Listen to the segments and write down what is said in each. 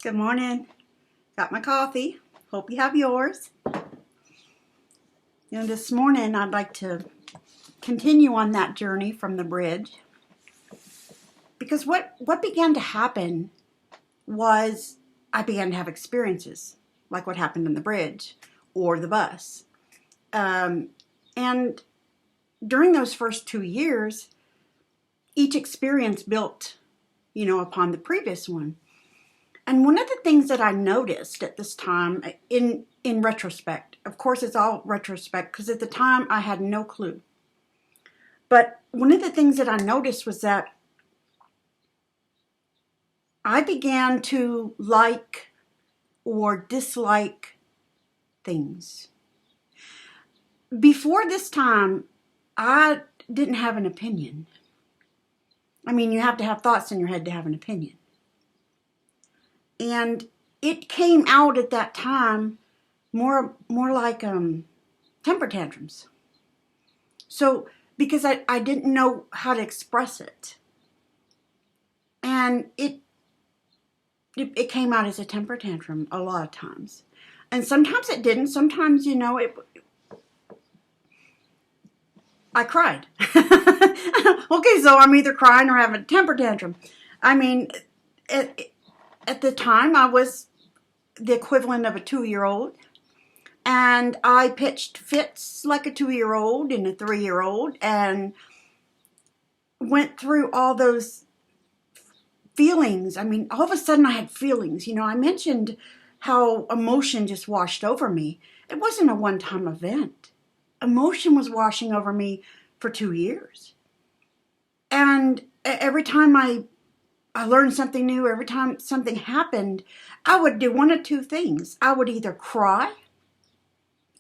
Good morning. Got my coffee. Hope you have yours. This morning I'd like to continue on that journey from the bridge. Because what began to happen was I began to have experiences, like what happened on the bridge or the bus. And during those first 2 years, each experience built, upon the previous one. And one of the things that I noticed at this time, in retrospect, of course it's all retrospect, because at the time I had no clue. But one of the things that I noticed was that I began to like or dislike things. Before this time, I didn't have an opinion. I mean, you have to have thoughts in your head to have an opinion. And it came out at that time more like temper tantrums. So, because I didn't know how to express it. And it came out as a temper tantrum a lot of times. And sometimes it didn't. Sometimes, I cried. Okay, so I'm either crying or having a temper tantrum. I mean, at the time, I was the equivalent of a 2-year-old. And I pitched fits like a 2-year-old and a 3-year-old and went through all those feelings. I mean, all of a sudden I had feelings. I mentioned how emotion just washed over me. It wasn't a one-time event. Emotion was washing over me for 2 years. And every time I learned something new, every time something happened, I would do one of two things. I would either cry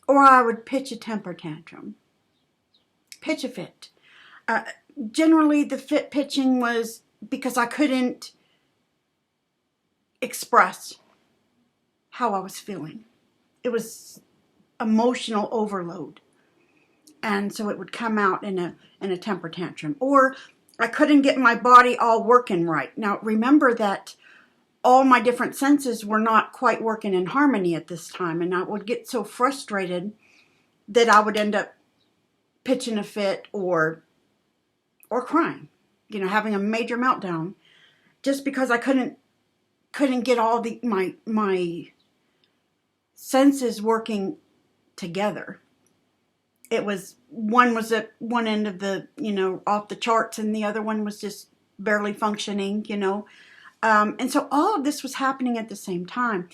or I would pitch a temper tantrum. Pitch a fit. Generally, the fit pitching was because I couldn't express how I was feeling. It was emotional overload. And so it would come out in a temper tantrum. Or I couldn't get my body all working right. Now, remember that all my different senses were not quite working in harmony at this time. And I would get so frustrated that I would end up pitching a fit or crying, having a major meltdown, just because I couldn't get all my senses working together. It was, one was at one end of the, off the charts, and the other one was just barely functioning, and so all of this was happening at the same time.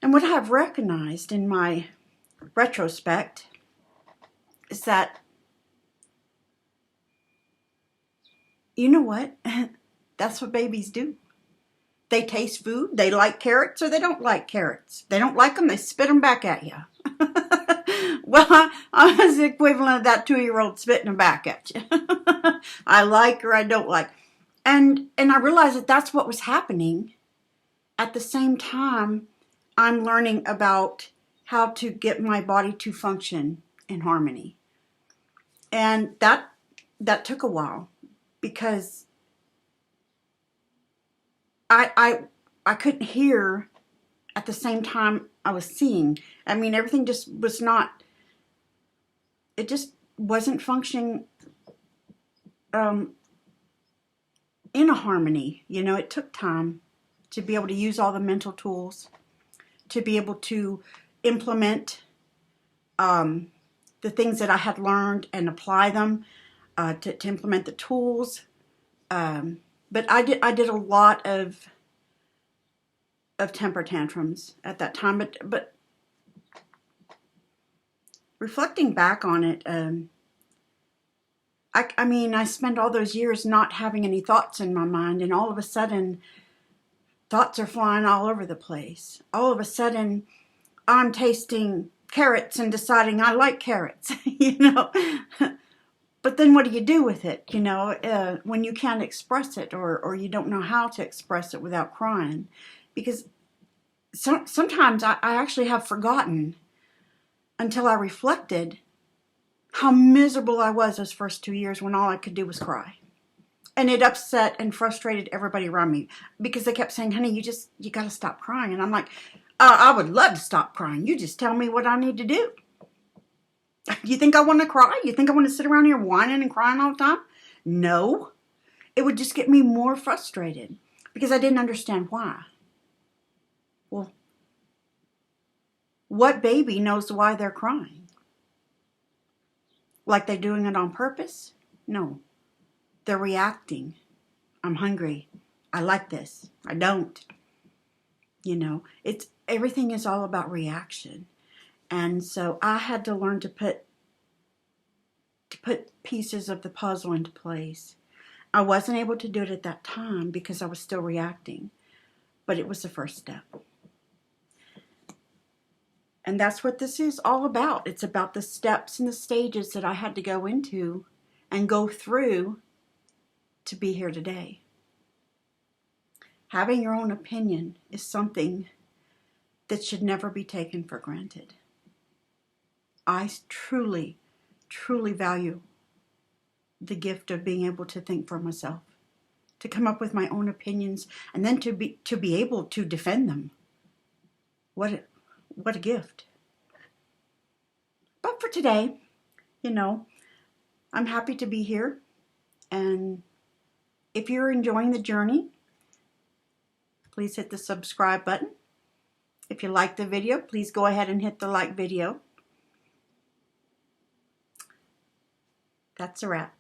And what I've recognized in my retrospect is that, you know what? That's what babies do. They taste food. They like carrots or they don't like carrots. They don't like them, they spit them back at you. Well, I was the equivalent of that 2-year-old spitting them back at you. I like or I don't like. And I realized that that's what was happening. At the same time, I'm learning about how to get my body to function in harmony. And that took a while, because I couldn't hear at the same time I was seeing. I mean, everything just was not, it just wasn't functioning in a harmony. It took time to be able to use all the mental tools, to be able to implement the things that I had learned and apply them, to implement the tools. But I did a lot of temper tantrums at that time. But reflecting back on it, I mean, I spent all those years not having any thoughts in my mind, and all of a sudden, thoughts are flying all over the place. All of a sudden, I'm tasting carrots and deciding I like carrots, But then what do you do with it, when you can't express it, or you don't know how to express it without crying? Because sometimes I actually have forgotten, until I reflected, how miserable I was those first 2 years when all I could do was cry. And it upset and frustrated everybody around me because they kept saying, honey, you got to stop crying. And I'm like, I would love to stop crying. You just tell me what I need to do. You think I want to cry? You think I want to sit around here whining and crying all the time? No. It would just get me more frustrated because I didn't understand why. Well, what baby knows why they're crying? Like they're doing it on purpose? No. They're reacting. I'm hungry. I like this. I don't. You know, everything is all about reaction. And so I had to learn to put pieces of the puzzle into place. I wasn't able to do it at that time because I was still reacting, but it was the first step. And that's what this is all about. It's about the steps and the stages that I had to go into and go through to be here today. Having your own opinion is something that should never be taken for granted. I truly, truly value the gift of being able to think for myself, to come up with my own opinions, and then to be able to defend them. What a gift. But for today, you know, I'm happy to be here. And if you're enjoying the journey, please hit the subscribe button. If you like the video, please go ahead and hit the like video. That's a wrap.